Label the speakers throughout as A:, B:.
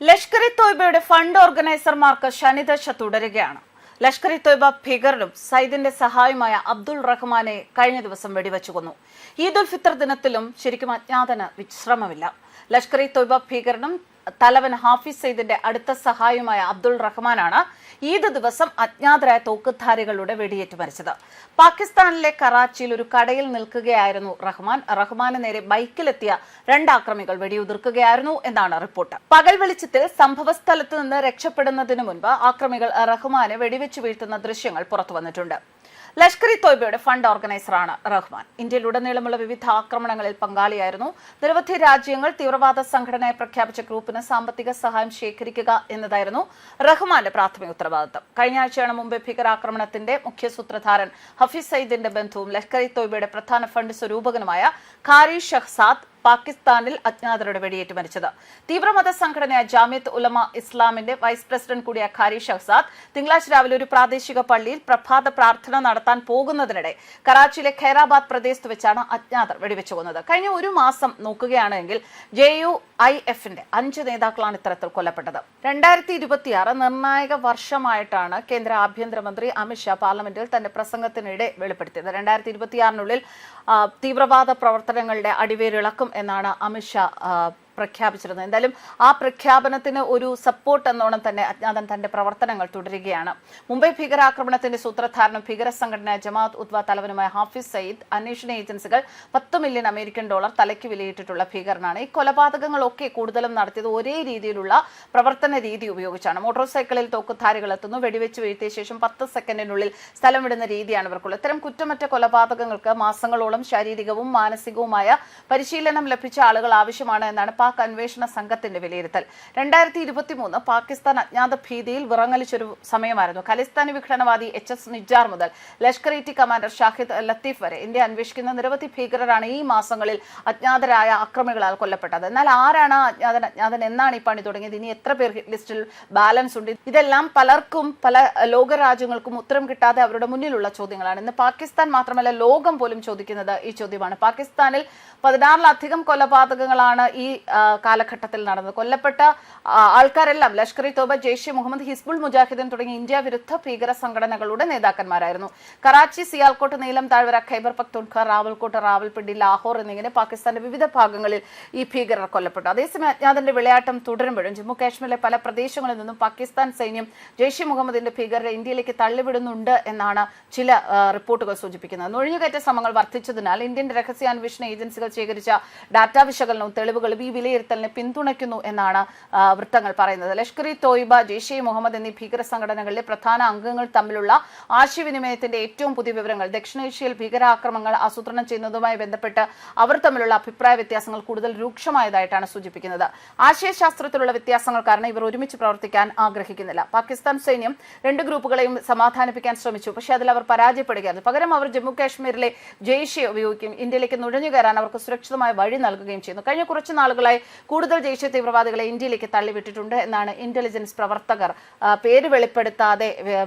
A: ലഷ്കർ-ഇ-തോയ്ബയുടെ fund ഓർഗനൈസർമാർക്ക് ശനിദശ തുടരുകയാണ്. ലഷ്കർ-ഇ-തോയ്ബ ഭീകരനും സൈദിന്റെ സഹായിയുമായ അബ്ദുൾ റഹ്മാനെ കഴിഞ്ഞ ദിവസം വെടിവെച്ചു കൊന്നു. ഈദ് ഉൽ ഫിത്തർ ദിനത്തിലും ശരിക്കും അജ്ഞാതന് വിശ്രമമില്ല. ലഷ്കർ-ഇ-തോയ്ബ ഭീകരനും തലവൻ ഹാഫിസ് സയ്യിദിന്റെ അടുത്ത സഹായിയുമായ അബ്ദുൾ റഹ്മാനാണ് ഈദ് ദിവസം അജ്ഞാതരായ തോക്കുധാരികളുടെ വെടിയേറ്റ് മരിച്ചത്. പാകിസ്ഥാനിലെ കറാച്ചിയിൽ ഒരു കടയിൽ നിൽക്കുകയായിരുന്നു റഹ്മാന് നേരെ ബൈക്കിലെത്തിയ രണ്ടാക്രമികൾ വെടിയുതിർക്കുകയായിരുന്നു എന്നാണ് റിപ്പോർട്ട്. പകൽ വെളിച്ചത്തിൽ സംഭവസ്ഥലത്ത് നിന്ന് രക്ഷപ്പെടുന്നതിന് മുൻപ് ആക്രമികൾ റഹ്മാനെ വെടിവെച്ച് വീഴ്ത്തുന്ന ദൃശ്യങ്ങൾ പുറത്തുവന്നിട്ടുണ്ട്. ലഷ്കർ-ഇ-തോയ്ബയുടെ ഫണ്ട് ഓർഗനൈസറാണ് റഹ്മാൻ. ഇന്ത്യയിലുടനീളമുള്ള വിവിധ ആക്രമണങ്ങളിൽ പങ്കാളിയായിരുന്നു. നിരവധി രാജ്യങ്ങൾ തീവ്രവാദ സംഘടനയെ പ്രഖ്യാപിച്ച ഗ്രൂപ്പിന് സാമ്പത്തിക സഹായം ശേഖരിക്കുക എന്നതായിരുന്നു റഹ്മാന്റെ പ്രാഥമിക ഉത്തരവാദിത്തം. കഴിഞ്ഞ ആഴ്ചയാണ് മുംബൈ ഭീകരാക്രമണത്തിന്റെ മുഖ്യ സൂത്രധാരൻ ഹഫീസ് സയ്യിദിന്റെ ബന്ധുവും ലഷ്കർ-ഇ-തോയ്ബയുടെ പ്രധാന ഫണ്ട് സ്വരൂപകനുമായ ഖാരി ഷഹ്സാദ് പാകിസ്ഥാനിൽ അജ്ഞാതരുടെ വെടിയേറ്റ് മരിച്ചത്. തീവ്രമത സംഘടനയായ ജാമിയത്ത് ഉലമ ഇസ്ലാമിന്റെ വൈസ് പ്രസിഡന്റ് കൂടിയ ഖാരി ഷഹ്സാദ് തിങ്കളാഴ്ച രാവിലെ ഒരു പ്രാദേശിക പള്ളിയിൽ പ്രഭാത പ്രാർത്ഥന നടത്താൻ പോകുന്നതിനിടെ കറാച്ചിയിലെ ഖൈറാബാദ് പ്രദേശത്ത് വെച്ചാണ് അജ്ഞാതർ വെടിവെച്ചു കൊന്നത്. കഴിഞ്ഞ ഒരു മാസം നോക്കുകയാണെങ്കിൽ JUIF-ന്റെ 5 നേതാക്കളാണ് ഇത്തരത്തിൽ കൊല്ലപ്പെട്ടത്. 2026 നിർണായക വർഷമായിട്ടാണ് കേന്ദ്ര ആഭ്യന്തരമന്ത്രി അമിത്ഷാ പാർലമെന്റിൽ തന്റെ പ്രസംഗത്തിനിടെ വെളിപ്പെടുത്തിയത്. 2026-നുള്ളിൽ തീവ്രവാദ പ്രവർത്തനങ്ങളുടെ അടിവേരിളക്കും എന്നാണ് അമിത്ഷാ പ്രഖ്യാപിച്ചിരുന്നത്. എന്തായാലും ആ പ്രഖ്യാപനത്തിന് ഒരു സപ്പോർട്ട് എന്നോണം തന്നെ അജ്ഞാതൻ തന്റെ പ്രവർത്തനങ്ങൾ തുടരുകയാണ്. മുംബൈ ഭീകരാക്രമണത്തിന്റെ സൂത്രധാരനും ഭീകര സംഘടന ജമാഅത്ത് ഉദ്വ തലവനുമായ ഹാഫിസ് സയ്യിദ് അന്വേഷണ ഏജൻസികൾ $10 മില്യൺ തലയ്ക്ക് വിലയിട്ടിട്ടുള്ള ഭീകരനാണ്. ഈ കൊലപാതകങ്ങളൊക്കെ കൂടുതലും നടത്തിയത് ഒരേ രീതിയിലുള്ള പ്രവർത്തന രീതി ഉപയോഗിച്ചാണ്. മോട്ടോർ സൈക്കിളിൽ തോക്കുധാരികൾ എത്തുന്നു, വെടിവെച്ച് വീഴ്ത്തിയ ശേഷം 10 സെക്കൻഡിനുള്ളിൽ സ്ഥലം വിടുന്ന രീതിയാണ് ഇവർക്കുള്ളത്. ഇത്തരം കുറ്റമറ്റ കൊലപാതകങ്ങൾക്ക് മാസങ്ങളോളം ശാരീരികവും മാനസികവുമായ പരിശീലനം ലഭിച്ച ആളുകൾ ആവശ്യമാണ് എന്നാണ് പാക് അന്വേഷണ സംഘത്തിന്റെ വിലയിരുത്തൽ. 2023 പാകിസ്ഥാൻ അജ്ഞാത ഭീതിയിൽ വിറങ്ങലിച്ചൊരു സമയമായിരുന്നു. ഖലിസ്ഥാനി വിഘടനവാദി HS നിജാർ മുതൽ ലഷ്കർ-ഇ-ടി കമാൻഡർ ഷാഹിദ് ലത്തീഫ് വരെ ഇന്ത്യ അന്വേഷിക്കുന്ന നിരവധി ഭീകരരാണ് ഈ മാസങ്ങളിൽ അജ്ഞാതരായ അക്രമികളാൽ കൊല്ലപ്പെട്ടത്. എന്നാൽ ആരാണ് അജ്ഞാതൻ എന്നാണ് ഈ പണി തുടങ്ങിയത്? ഇനി എത്ര പേർ ലിസ്റ്റിൽ ബാലൻസ് ഉണ്ട്? ഇതെല്ലാം പലർക്കും പല ലോകരാജ്യങ്ങൾക്കും ഉത്തരം കിട്ടാതെ അവരുടെ മുന്നിലുള്ള ചോദ്യങ്ങളാണ്. ഇന്ന് പാകിസ്ഥാൻ മാത്രമല്ല ലോകം പോലും ചോദിക്കുന്നത് ഈ ചോദ്യമാണ്. പാകിസ്ഥാനിൽ 16-ലധികം കൊലപാതകങ്ങളാണ് ഈ കാലഘട്ടത്തിൽ നടന്നത്. കൊല്ലപ്പെട്ട ആൾക്കാരെല്ലാം ലഷ്കർ-ഇ-തോയ്ബ, ജെയ്ഷെ മുഹമ്മദ്, ഹിസ്ബുൾ മുജാഹിദ്ദീൻ തുടങ്ങിയ ഇന്ത്യ വിരുദ്ധ ഭീകര സംഘടനകളുടെ നേതാക്കന്മാരായിരുന്നു. കറാച്ചി, സിയാൽകോട്ട്, നീലം താഴ്വര, ഖൈബർ പഖ്തൂൺഖ്വ, റാവൽകോട്ട്, റാവൽപിണ്ടി, ലാഹോർ എന്നിങ്ങനെ പാകിസ്ഥാന്റെ വിവിധ ഭാഗങ്ങളിൽ ഈ ഭീകരർ കൊല്ലപ്പെട്ടു. അതേസമയം അജ്ഞാതന്റെ വിളയാട്ടം തുടരുമ്പോഴും ജമ്മു കാശ്മീരിലെ പല പ്രദേശങ്ങളിൽ നിന്നും പാകിസ്ഥാൻ സൈന്യം ജെയ്ഷെ മുഹമ്മദിന്റെ ഭീകരരെ ഇന്ത്യയിലേക്ക് തള്ളിവിടുന്നുണ്ട് എന്നാണ് ചില റിപ്പോർട്ടുകൾ സൂചിപ്പിക്കുന്നത്. നുഴഞ്ഞുകയറ്റ ശ്രമങ്ങൾ വർദ്ധിച്ചതിനാൽ ഇന്ത്യൻ രഹസ്യാന്വേഷണ ഏജൻസികൾ ശേഖരിച്ച ഡാറ്റാ വിശകലനവും തെളിവുകളും ഈ വിലയിരുത്തലിനെ പിന്തുണയ്ക്കുന്നു എന്നാണ് വൃത്തങ്ങൾ പറയുന്നത്. ലഷ്കർ-ഇ-തോയ്ബ, ജെയ്ഷെ മുഹമ്മദ് എന്നീ ഭീകര സംഘടനകളിലെ പ്രധാന അംഗങ്ങൾ തമ്മിലുള്ള ആശയവിനിമയത്തിന്റെ ഏറ്റവും പുതിയ വിവരങ്ങൾ ദക്ഷിണേഷ്യയിൽ ഭീകരാക്രമണങ്ങൾ ആസൂത്രണം ചെയ്യുന്നതുമായി ബന്ധപ്പെട്ട് അവർ തമ്മിലുള്ള അഭിപ്രായ വ്യത്യാസങ്ങൾ കൂടുതൽ രൂക്ഷമായതായിട്ടാണ് സൂചിപ്പിക്കുന്നത്. ആശയശാസ്ത്രത്തിലുള്ള വ്യത്യാസങ്ങൾ കാരണം ഇവർ ഒരുമിച്ച് പ്രവർത്തിക്കാൻ ആഗ്രഹിക്കുന്നില്ല. പാകിസ്ഥാൻ സൈന്യം 2 ഗ്രൂപ്പുകളെയും സമാധാനിപ്പിക്കാൻ ശ്രമിച്ചു, പക്ഷേ അതിൽ അവർ പരാജയപ്പെടുകയായിരുന്നു. പകരം അവർ ജമ്മു കാശ്മീരിലെ ജെയ്ഷെ ഉപയോഗിക്കുകയും ഇന്ത്യയിലേക്ക് നുഴഞ്ഞു കയറാൻ അവർക്ക് സുരക്ഷിതമായ വഴി നൽകുകയും ചെയ്യുന്നു. കഴിഞ്ഞ കുറച്ച് നാളുകളായി കൂടുതൽ ജെയ്ഷെ തീവ്രവാദികളെ ഇന്ത്യയിലേക്ക് തള്ളിവിട്ടിട്ടുണ്ട് എന്നാണ് ഇന്റലിജൻസ് പ്രവർത്തകർ പേര്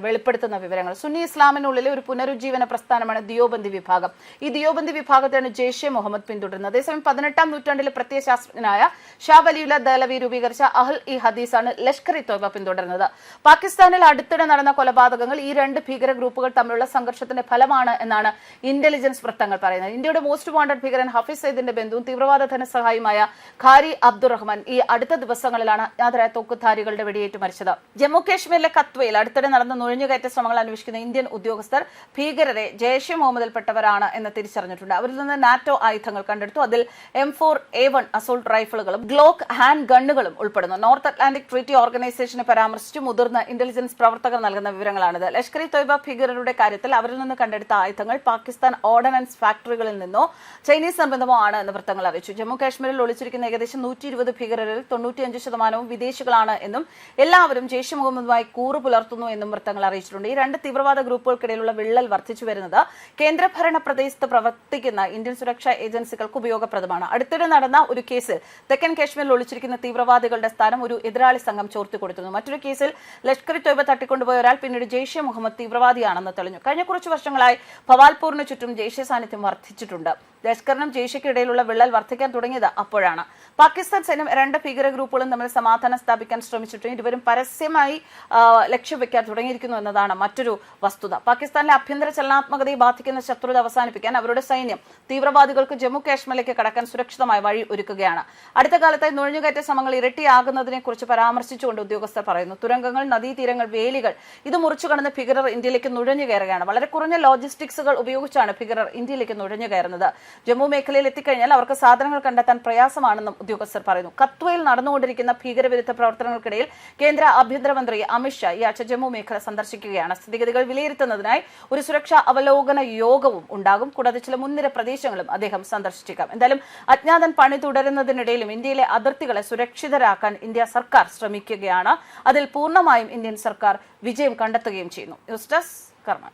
A: വെളിപ്പെടുത്തുന്ന വിവരങ്ങൾ. സുന്നി ഇസ്ലാമിനുള്ളിലെ ഒരു പുനരുജ്ജീവന പ്രസ്ഥാനമാണ് ദിയോബന്ദി വിഭാഗം. ഈ ദിയോബന്ദി വിഭാഗത്തെയാണ് ജെയ്ഷെ മുഹമ്മദ് പിന്തുടരുന്നത്. അതേസമയം 18-ാം നൂറ്റാണ്ടിലെ പ്രത്യയശാസ്ത്രജ്ഞനായ ഷാ വലിയുല്ല ദഹ്ലവി രൂപീകരിച്ച അഹ്ൽ-ഇ-ഹദീസാണ് ലഷ്കർ-ഇ-തോയ്ബ പിന്തുടരുന്നത്. പാകിസ്ഥാനിൽ അടുത്തിടെ നടന്ന കൊലപാതകങ്ങൾ ഈ 2 ഭീകര ഗ്രൂപ്പുകൾ തമ്മിലുള്ള സംഘർഷത്തിന്റെ ഫലമാണ് എന്നാണ് ഇന്റലിജൻസ് വൃത്തങ്ങൾ പറയുന്നത്. ഇന്ത്യയുടെ മോസ്റ്റ് വാണ്ടഡ് ഭീകരൻ ഹഫീസ് സയ്യിദിന്റെ ബന്ധുവും തീവ്രവാദ ധനസഹായിയുമായ ഖാരി അബ്ദുൾ റഹ്മാൻ ഈ അടുത്ത ദിവസങ്ങളിലാണ് അജ്ഞാതരായ തോക്കുധാരികളുടെ വെടിയേറ്റ് മരിച്ചത്. ജമ്മു കാശ്മീരിലെ കത്വയിൽ അടുത്തിടെ നടന്ന നുഴഞ്ഞുകയറ്റ ശ്രമങ്ങൾ അന്വേഷിക്കുന്ന ഇന്ത്യൻ ഉദ്യോഗസ്ഥർ ഭീകരരെ ജെയ്ഷെ മുഹമ്മദിൽപ്പെട്ടവരാണ് എന്ന് തിരിച്ചറിഞ്ഞിട്ടുണ്ട്. അവരിൽ നിന്ന് നാറ്റോ ആയുധങ്ങൾ കണ്ടെടുത്തു. അതിൽ M4A1 അസോൾട്ട് റൈഫിളുകളും ഗ്ലോക്ക് ഹാൻഡ് ഗണ്ണുകളും ഉൾപ്പെടുന്നു. നോർത്ത് അറ്റ്ലാന്റിക് ട്രീറ്റി ഓർഗനൈസേഷനെ പരാമർശിച്ച് മുതിർന്ന ഇന്റലിജൻസ് പ്രവർത്തകർ നൽകുന്ന വിവരങ്ങളാണിത്. ലഷ്കർ-ഇ-തോയ്ബ ഭീകരരുടെ കാര്യത്തിൽ അവരിൽ നിന്ന് കണ്ടെടുത്ത ആയുധങ്ങൾ പാകിസ്ഥാൻ ഓർഡിനൻസ് ഫാക്ടറികളിൽ നിന്നോ ചൈനീസ് നിർബന്ധമോ ആണ് എന്ന് വൃത്തങ്ങൾ അറിയിച്ചു. ജമ്മു കാശ്മീരിൽ ഒളിച്ചിരിക്കുന്ന ഏകദേശം 120 ഭീകരരിൽ 95% വിദേശികളാണ് എന്നും എല്ലാവരും ജെയ്ഷെ മുഹമ്മദുമായി കൂറു പുലർത്തുന്നു എന്നും വൃത്തങ്ങൾ അറിയിച്ചിട്ടുണ്ട്. ഈ 2 തീവ്രവാദ ഗ്രൂപ്പുകൾക്കിടയിലുള്ള വിള്ളൽ വർദ്ധിച്ചു വരുന്നത് കേന്ദ്രഭരണ പ്രദേശത്ത് പ്രവർത്തിക്കുന്ന ഇന്ത്യൻ സുരക്ഷാ ഏജൻസികൾക്ക് ഉപയോഗപ്രദമാണ്. അടുത്തിടെ നടന്ന ഒരു കേസിൽ തെക്കൻ കാശ്മീരിൽ ഒളിച്ചിരിക്കുന്ന തീവ്രവാദികളുടെ സ്ഥാനം ഒരു എതിരാളി സംഘം ചോർത്തിക്കൊടുത്തിരുന്നു. മറ്റൊരു കേസിൽ ലഷ്കർ-ഇ-തോയ്ബ തട്ടിക്കൊണ്ടുപോയ ഒരാൾ പിന്നീട് ജെയ്ഷെ മുഹമ്മദ് തീവ്രവാദിയാണെന്ന് തെളിഞ്ഞു. കഴിഞ്ഞ കുറച്ചു വർഷങ്ങളായി ഭവാൽപൂരിന് ചുറ്റും ജെയ്ഷെ സാന്നിധ്യം വർദ്ധിച്ചിട്ടുണ്ട്. ലഷ്കറിനും ജെയ്ഷയ്ക്കും ഇടയിലുള്ള വിള്ളൽ വർദ്ധിക്കാൻ തുടങ്ങിയത് അപ്പോഴാണ്. പാകിസ്ഥാൻ സൈന്യം 2 ഭീകര ഗ്രൂപ്പുകളും തമ്മിൽ സമാധാനം സ്ഥാപിക്കാൻ ശ്രമിച്ചിട്ടും ഇരുവരും പരസ്യമായി ലക്ഷ്യം വെക്കാൻ തുടങ്ങിയിരിക്കുന്നു എന്നതാണ് മറ്റൊരു വസ്തുത. പാകിസ്ഥാനിലെ ആഭ്യന്തര ചലനാത്മകതയെ ബാധിക്കുന്ന ശത്രുത അവസാനിപ്പിക്കാൻ അവരുടെ സൈന്യം തീവ്രവാദികൾക്ക് ജമ്മു കാശ്മീരിലേക്ക് കടക്കാൻ സുരക്ഷിതമായ വഴി ഒരുക്കുകയാണ്. അടുത്ത കാലത്തായി നുഴഞ്ഞുകയറ്റ ശ്രമങ്ങൾ ഇരട്ടിയാകുന്നതിനെ കുറിച്ച് പരാമർശിച്ചുകൊണ്ട് ഉദ്യോഗസ്ഥർ പറയുന്നു. തുരങ്കങ്ങൾ, നദീതീരങ്ങൾ, വേലികൾ ഇത് മുറിച്ചു കടന്ന് ഭീകരർ ഇന്ത്യയിലേക്ക് നുഴഞ്ഞു കയറുകയാണ്. വളരെ കുറഞ്ഞ ലോജിസ്റ്റിക്സുകൾ ഉപയോഗിച്ചാണ് ഭീകരർ ഇന്ത്യയിലേക്ക് നുഴഞ്ഞു കയറുന്നത്. ജമ്മു മേഖലയിൽ എത്തിക്കഴിഞ്ഞാൽ അവർക്ക് സാധനങ്ങൾ കണ്ടെത്താൻ പ്രയാസമാണെന്നും ഉദ്യോഗസ്ഥർ പറയുന്നു. കത്വയിൽ നടന്നുകൊണ്ടിരിക്കുന്ന ഭീകരവിരുദ്ധ പ്രവർത്തനങ്ങൾക്കിടയിൽ കേന്ദ്ര ആഭ്യന്തരമന്ത്രി അമിത്ഷാ ഈ ആഴ്ച ജമ്മു മേഖല സന്ദർശിക്കുകയാണ്. സ്ഥിതിഗതികൾ വിലയിരുത്തുന്നതിനായി ഒരു സുരക്ഷാ അവലോകന യോഗവും ഉണ്ടാകും. കൂടാതെ ചില മുൻനിര പ്രദേശങ്ങളും അദ്ദേഹം സന്ദർശിച്ചേക്കാം. എന്തായാലും അജ്ഞാതൻ പണി തുടരുന്നതിനിടയിലും ഇന്ത്യയിലെ അതിർത്തികളെ സുരക്ഷിതരാക്കാൻ ഇന്ത്യ സർക്കാർ ശ്രമിക്കുകയാണ്. അതിൽ പൂർണ്ണമായും ഇന്ത്യൻ സർക്കാർ വിജയം കണ്ടെത്തുകയും ചെയ്യുന്നു. ന്യൂസ് ഡെസ്ക് കർമ്മ.